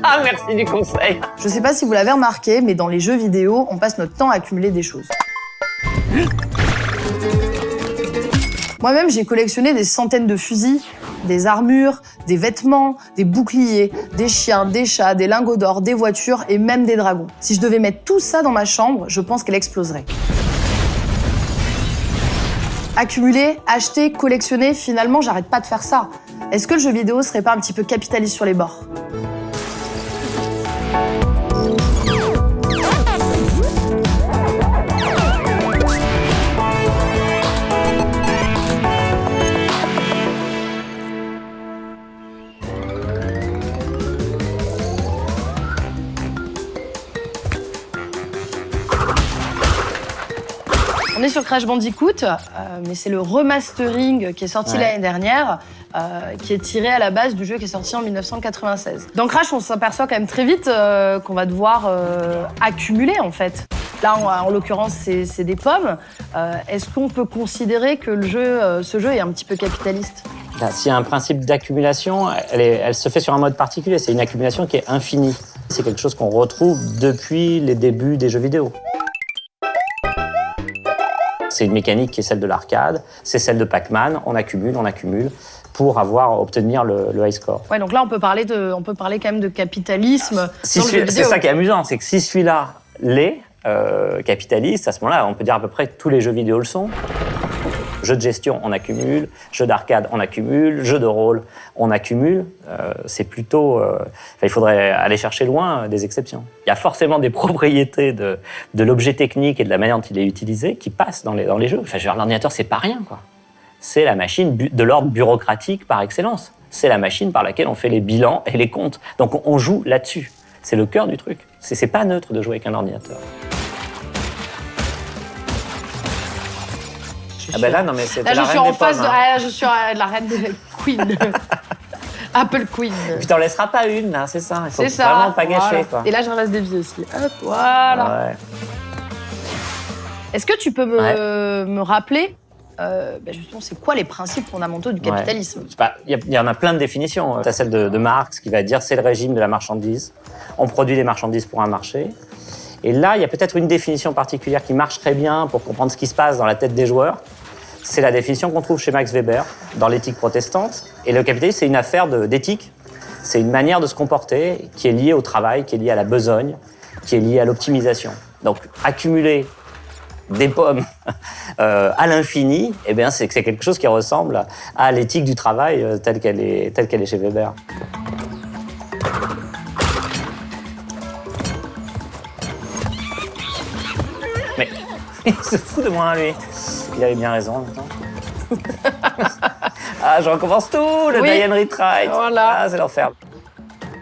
Ah, merci du conseil. Je sais pas si vous l'avez remarqué, mais dans les jeux vidéo, on passe notre temps à accumuler des choses. Moi-même, j'ai collectionné des centaines de fusils, des armures, des vêtements, des boucliers, des chiens, des chats, des lingots d'or, des voitures et même des dragons. Si je devais mettre tout ça dans ma chambre, je pense qu'elle exploserait. Accumuler, acheter, collectionner, finalement, j'arrête pas de faire ça. Est-ce que le jeu vidéo serait pas un petit peu capitaliste sur les bords ? On est sur Crash Bandicoot, mais c'est le remastering qui est sorti l'année dernière, qui est tiré à la base du jeu qui est sorti en 1996. Dans Crash, on s'aperçoit quand même très vite qu'on va devoir accumuler, en fait. Là, en l'occurrence, c'est des pommes. Est-ce qu'on peut considérer que ce jeu est un petit peu capitaliste ? S'il y a un principe d'accumulation, elle se fait sur un mode particulier. C'est une accumulation qui est infinie. C'est quelque chose qu'on retrouve depuis les débuts des jeux vidéo. C'est une mécanique qui est celle de l'arcade, c'est celle de Pac-Man, on accumule pour obtenir le high score. Ouais, donc là, on peut parler quand même de capitalisme dans le jeu vidéo. C'est ça qui est amusant, c'est que si celui-là l'est capitaliste, à ce moment-là, on peut dire à peu près que tous les jeux vidéo le sont. Jeux de gestion, on accumule. Jeux d'arcade, on accumule. Jeux de rôle, on accumule. C'est plutôt... il faudrait aller chercher loin des exceptions. Il y a forcément des propriétés de l'objet technique et de la manière dont il est utilisé qui passent dans les jeux. Enfin, l'ordinateur, c'est pas rien, quoi. C'est la machine de l'ordre bureaucratique par excellence. C'est la machine par laquelle on fait les bilans et les comptes. Donc, on joue là-dessus. C'est le cœur du truc. C'est pas neutre de jouer avec un ordinateur. Ah ben là, non, mais c'est la reine des pommes. Là, je suis en face de... je suis la reine des Queen. Apple Queen. Et puis t'en laisseras pas une, là, c'est ça. Il faut vraiment pas gâcher, quoi. Et là, je reste des vies aussi. Hop, voilà. Ouais. Est-ce que tu peux me rappeler, justement, c'est quoi les principes fondamentaux du capitalisme ? Il y en a plein de définitions. T'as celle de Marx qui va dire c'est le régime de la marchandise. On produit des marchandises pour un marché. Et là, il y a peut-être une définition particulière qui marche très bien pour comprendre ce qui se passe dans la tête des joueurs. C'est la définition qu'on trouve chez Max Weber dans l'éthique protestante. Et le capitalisme, c'est une affaire d'éthique. C'est une manière de se comporter qui est liée au travail, qui est liée à la besogne, qui est liée à l'optimisation. Donc, accumuler des pommes à l'infini, c'est quelque chose qui ressemble à l'éthique du travail telle qu'elle est chez Weber. Mais il se fout de moi, lui. Il avait bien raison en même temps. Je recommence tout, le die and retry. Voilà. C'est l'enfer.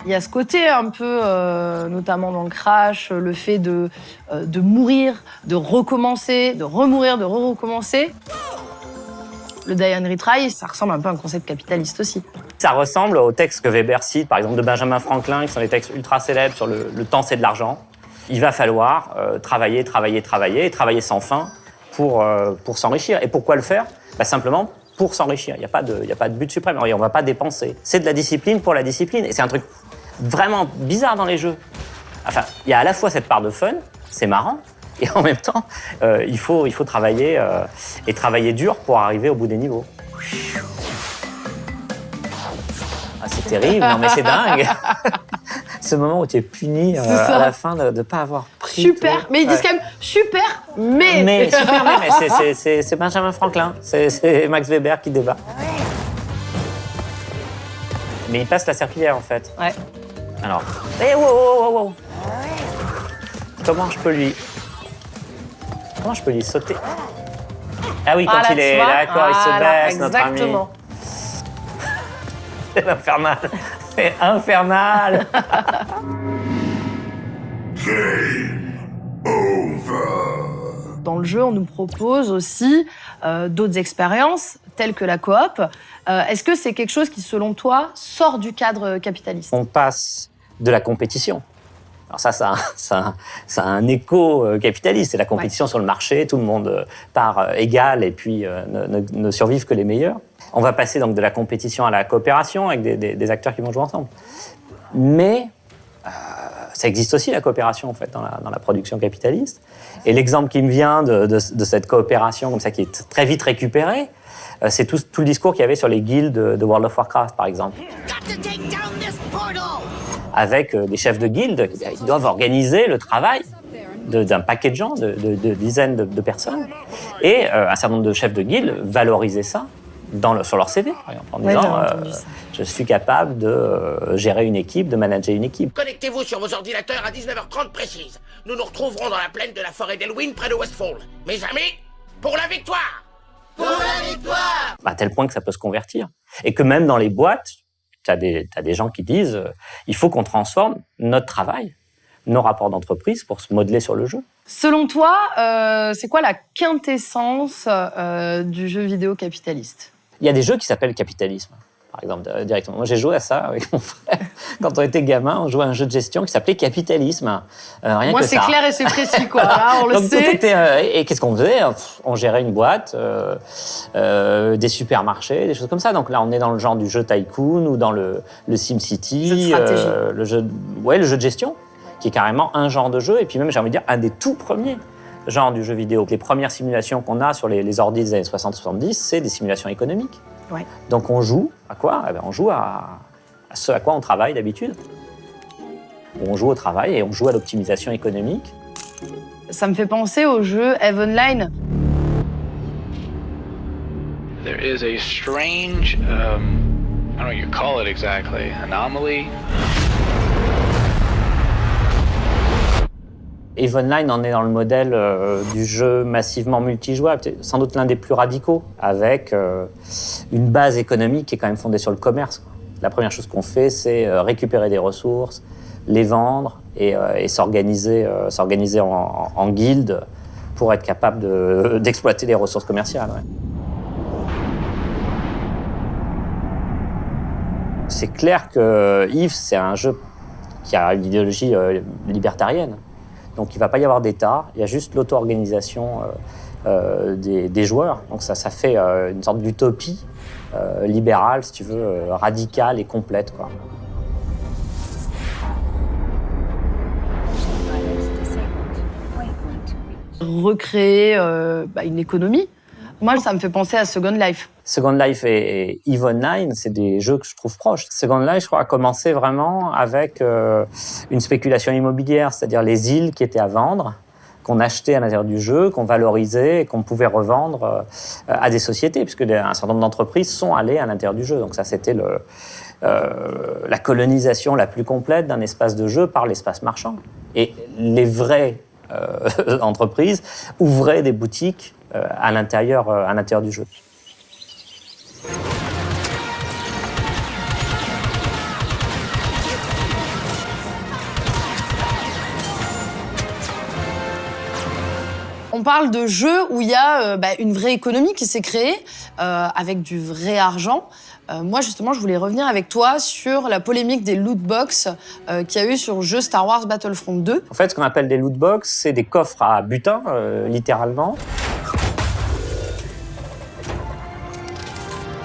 Il y a ce côté un peu, notamment dans le Crash, le fait de mourir, de recommencer, de remourir, de recommencer. Le die and retry, ça ressemble un peu à un concept capitaliste aussi. Ça ressemble aux textes que Weber cite, par exemple de Benjamin Franklin, qui sont des textes ultra célèbres sur le temps, c'est de l'argent. Il va falloir travailler et travailler sans fin pour s'enrichir. Et pourquoi le faire ? Simplement pour s'enrichir. Il n'y a pas de but suprême. On ne va pas dépenser. C'est de la discipline pour la discipline. Et c'est un truc vraiment bizarre dans les jeux. Enfin, il y a à la fois cette part de fun, c'est marrant, et en même temps, il faut travailler et travailler dur pour arriver au bout des niveaux. C'est terrible, non mais c'est dingue. Ce moment où tu es puni à la fin de ne pas avoir pris. Super, mais ils disent quand même super, mais. Mais super, mais c'est Benjamin Franklin, c'est Max Weber qui débat. Mais il passe la circulaire en fait. Ouais. Alors, wow. Comment je peux lui sauter ? Ah oui, quand il est d'accord, il se baisse, notre ami. Exactement. C'est infernal. C'est infernal. Game over. Dans le jeu, on nous propose aussi d'autres expériences, telles que la coop. Est-ce que c'est quelque chose qui, selon toi, sort du cadre capitaliste ? On passe de la compétition. Alors ça a un écho capitaliste. C'est la compétition sur le marché. Tout le monde part égal et puis ne survivent que les meilleurs. On va passer donc de la compétition à la coopération avec des acteurs qui vont jouer ensemble. Mais ça existe aussi, la coopération, en fait, dans la production capitaliste. Et l'exemple qui me vient de cette coopération, comme ça, qui est très vite récupérée, c'est tout le discours qu'il y avait sur les guildes de World of Warcraft, par exemple. Avec des chefs de guildes, ils doivent organiser le travail d'un paquet de gens, de dizaines de personnes. Et un certain nombre de chefs de guildes valorisaient ça sur leur CV, par exemple, en disant je suis capable de gérer une équipe, de manager une équipe. Connectez-vous sur vos ordinateurs à 19h30 précise. Nous nous retrouverons dans la plaine de la forêt d'Elwyn, près de Westfall. Mes amis, pour la victoire! Pour la victoire! À tel point que ça peut se convertir. Et que même dans les boîtes, t'as des gens qui disent il faut qu'on transforme notre travail, nos rapports d'entreprise pour se modeler sur le jeu. Selon toi, c'est quoi la quintessence du jeu vidéo capitaliste ? Il y a des jeux qui s'appellent capitalisme, par exemple, directement. Moi, j'ai joué à ça avec mon frère. Quand on était gamin, on jouait à un jeu de gestion qui s'appelait Capitalisme. Rien Moi, que c'est ça. clair et c'est précis, quoi. Là, on le Donc, sait. tout était, et qu'est-ce qu'on faisait ? On gérait une boîte, des supermarchés, des choses comme ça. Donc là, on est dans le genre du jeu Tycoon ou dans le SimCity. Jeu de stratégie. Le jeu de gestion, qui est carrément un genre de jeu. Et puis même, j'ai envie de dire, un des tout premiers genres du jeu vidéo. Les premières simulations qu'on a sur les ordi des années 60-70, c'est des simulations économiques. Ouais. Donc on joue à quoi ? On joue à ce à quoi on travaille d'habitude. On joue au travail et on joue à l'optimisation économique. Ça me fait penser au jeu EVE Online. There is a strange, I don't know what you call it exactly, anomaly. EVE Online en est dans le modèle du jeu massivement multijouable, sans doute l'un des plus radicaux, avec une base économique qui est quand même fondée sur le commerce. La première chose qu'on fait, c'est récupérer des ressources, les vendre et s'organiser en guilde pour être capable d'exploiter les ressources commerciales. Ouais. C'est clair que EVE, c'est un jeu qui a une idéologie libertarienne. Donc il ne va pas y avoir d'État, il y a juste l'auto-organisation des joueurs. Donc ça fait une sorte d'utopie libérale, si tu veux, radicale et complète, quoi. Recréer une économie. Moi, ça me fait penser à Second Life. Second Life et EVE Online, c'est des jeux que je trouve proches. Second Life, je crois, a commencé vraiment avec une spéculation immobilière, c'est-à-dire les îles qui étaient à vendre, qu'on achetait à l'intérieur du jeu, qu'on valorisait et qu'on pouvait revendre à des sociétés, puisque un certain nombre d'entreprises sont allées à l'intérieur du jeu. Donc ça, c'était la colonisation la plus complète d'un espace de jeu par l'espace marchand. Et les vraies entreprises ouvraient des boutiques à l'intérieur du jeu. On parle de jeux où il y a une vraie économie qui s'est créée avec du vrai argent. Moi, justement, je voulais revenir avec toi sur la polémique des loot box qu'il y a eu sur le jeu Star Wars Battlefront 2. En fait, ce qu'on appelle des loot box, c'est des coffres à butin, littéralement.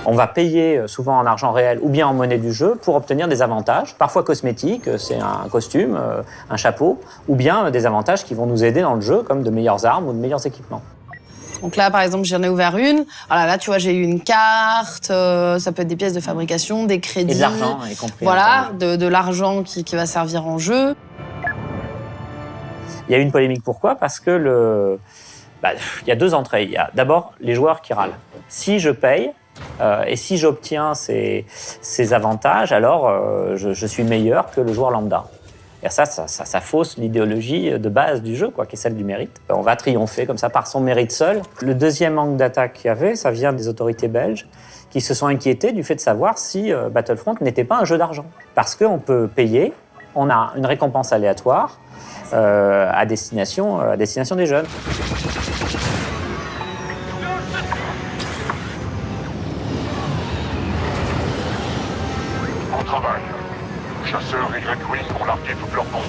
On va payer souvent en argent réel ou bien en monnaie du jeu pour obtenir des avantages, parfois cosmétiques, c'est un costume, un chapeau, ou bien des avantages qui vont nous aider dans le jeu, comme de meilleures armes ou de meilleurs équipements. Donc là, par exemple, j'en ai ouvert une. Alors là, tu vois, j'ai eu une carte, ça peut être des pièces de fabrication, des crédits. Et de l'argent, y compris. Voilà, de l'argent qui va servir en jeu. Il y a eu une polémique, pourquoi ? Parce que il y a deux entrées. Il y a d'abord les joueurs qui râlent. Si je paye, et si j'obtiens ces avantages, alors je suis meilleur que le joueur lambda. Et ça fausse l'idéologie de base du jeu, quoi, qui est celle du mérite. On va triompher comme ça par son mérite seul. Le deuxième angle d'attaque qu'il y avait, ça vient des autorités belges qui se sont inquiétées du fait de savoir si Battlefront n'était pas un jeu d'argent. Parce qu'on peut payer, on a une récompense aléatoire à destination des jeunes. Bon travail. Chasseurs et Red Wing ont largué toutes leurs bombes.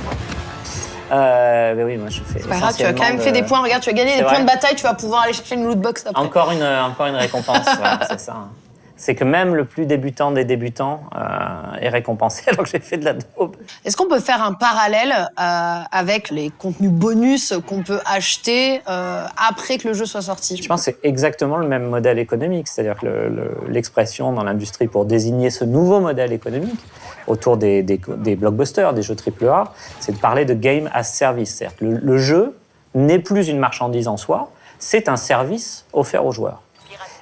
Mais oui, moi je fais. C'est pas grave, tu as quand même fait des points. Regarde, tu as gagné des points de bataille, tu vas pouvoir aller chercher une loot box après. Encore une récompense, voilà, c'est ça. C'est que même le plus débutant des débutants est récompensé alors que j'ai fait de la daube. Est-ce qu'on peut faire un parallèle avec les contenus bonus qu'on peut acheter après que le jeu soit sorti? Je pense que c'est exactement le même modèle économique, c'est-à-dire que l'expression dans l'industrie pour désigner ce nouveau modèle économique autour des blockbusters, des jeux AAA, c'est de parler de game as service. C'est-à-dire que le jeu n'est plus une marchandise en soi, c'est un service offert aux joueurs.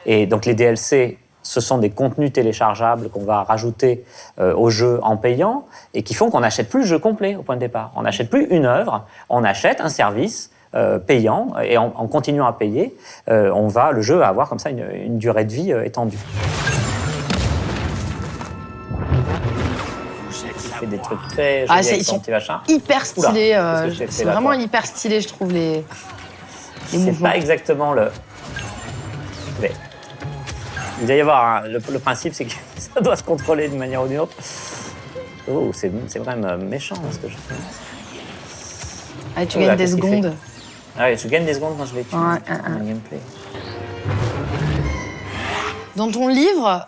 Et donc les DLC, ce sont des contenus téléchargeables qu'on va rajouter au jeu en payant et qui font qu'on n'achète plus le jeu complet au point de départ. On n'achète plus une œuvre, on achète un service payant et en continuant à payer, le jeu va avoir comme ça une durée de vie étendue. Fait des trucs très jolis avec son petit machin. Hyper stylés. Oula, qu'est-ce que j'ai fait C'est là, vraiment toi hyper stylé, je trouve, les C'est mouvements. pas exactement le... Mais il doit y avoir... Le principe, c'est que ça doit se contrôler d'une manière ou d'une autre. Oh, c'est vraiment méchant ce que je fais. Ah, tu Oula, gagnes des qu'est-ce qu'il fait? secondes. Ah oui, je gagne des secondes quand je les tue. Ouais, dans le gameplay. Dans ton livre,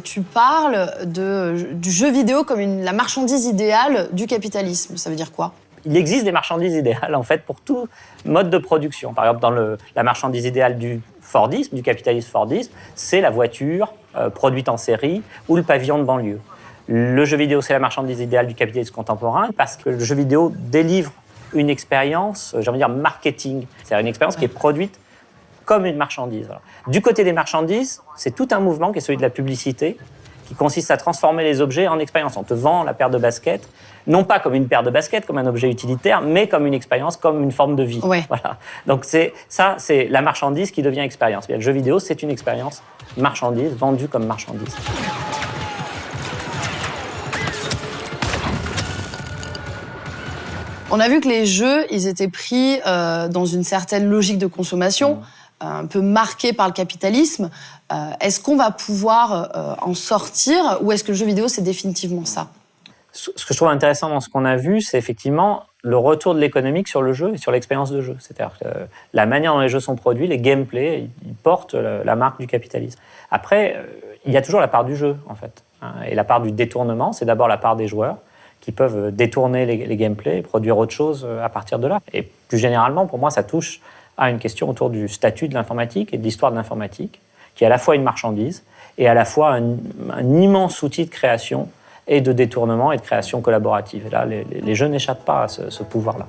tu parles du jeu vidéo comme la marchandise idéale du capitalisme. Ça veut dire quoi? Il existe des marchandises idéales, en fait, pour tout mode de production. Par exemple, dans la marchandise idéale du Fordisme, du capitalisme Fordisme, c'est la voiture produite en série ou le pavillon de banlieue. Le jeu vidéo, c'est la marchandise idéale du capitalisme contemporain parce que le jeu vidéo délivre une expérience, j'ai envie de dire marketing. C'est-à-dire une expérience qui est produite comme une marchandise. Voilà. Du côté des marchandises, c'est tout un mouvement qui est celui de la publicité, qui consiste à transformer les objets en expérience. On te vend la paire de baskets, non pas comme une paire de baskets, comme un objet utilitaire, mais comme une expérience, comme une forme de vie. Ouais. Voilà. Donc c'est la marchandise qui devient expérience. Le jeu vidéo, c'est une expérience marchandise, vendue comme marchandise. On a vu que les jeux, ils étaient pris dans une certaine logique de consommation, un peu marquée par le capitalisme. Est-ce qu'on va pouvoir en sortir ou est-ce que le jeu vidéo, c'est définitivement ça? Ce que je trouve intéressant dans ce qu'on a vu, c'est effectivement le retour de l'économique sur le jeu et sur l'expérience de jeu. C'est-à-dire que la manière dont les jeux sont produits, les gameplays, ils portent la marque du capitalisme. Après, il y a toujours la part du jeu, en fait. Et la part du détournement, c'est d'abord la part des joueurs qui peuvent détourner les gameplays et produire autre chose à partir de là. Et plus généralement, pour moi, ça touche à une question autour du statut de l'informatique et de l'histoire de l'informatique, qui est à la fois une marchandise et à la fois un immense outil de création et de détournement et de création collaborative. Et là, les jeux n'échappent pas à ce pouvoir-là.